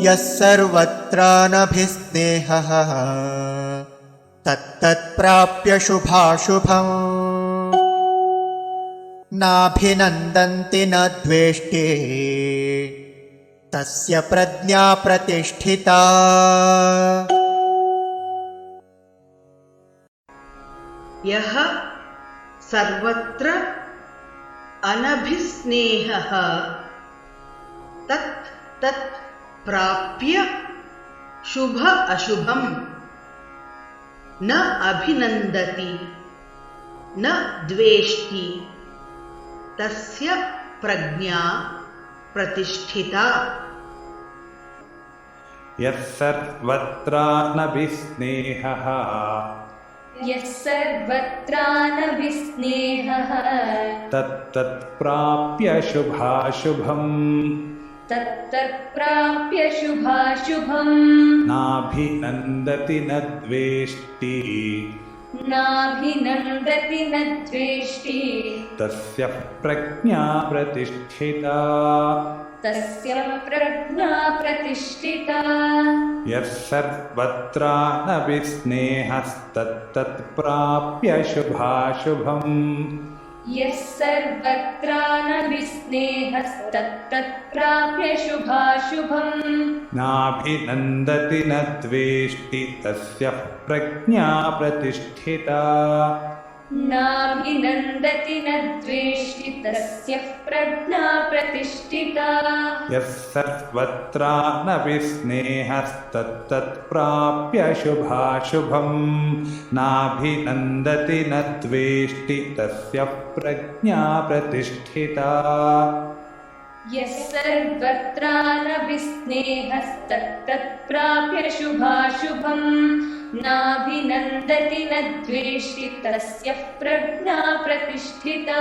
यः सर्वत्रानभिस्नेहः तत्तत्प्राप्य शुभाशुभम् नाभिनन्दन्ति न द्वेष्टि तस्य प्रज्ञा प्रतिष्ठिता। यः सर्वत्र अनभिस्नेहः तत् तत् प्राप्य शुभ अशुभम् न अभिनन्दति न द्वेष्टि तस्य प्रज्ञा प्रतिष्ठिता। यः सर्वत्रानभिस्नेहः यः सर्वत्रानभिस्नेहः तत्तत्प्राप्य शुभाशुभम् तत्तत्प्राप्य शुभाशुभम् नाभिनन्दति न द्वेष्टि नाभिनन्दति न द्वेष्टि तस्य प्रज्ञा प्रतिष्ठिता। तस्य प्रज्ञा प्रतिष्ठिता। यः सर्वत्रानभिस्नेहस्तत्तत्प्राप्य शुभाशुभम् यः सर्वत्रानभिस्नेहस्तत्तत्प्राप्य शुभाशुभम् नाभिनन्दति न द्वेष्टि तस्य प्रज्ञा प्रतिष्ठिता। नाभिनन्दति न द्वेष्टि तस्य प्रज्ञा प्रतिष्ठिता। यः सर्वत्रानभिस्नेहस्तत्तत्प्राप्य शुभाशुभम् नाभिनन्दति न द्वेष्टि तस्य प्रज्ञा प्रतिष्ठिता। यः सर्वत्रानभिस्नेहस्तत्तत्प्राप्य शुभाशुभम् नाभिनन्दति न द्वेष्टि तस्य प्रज्ञा प्रतिष्ठिता।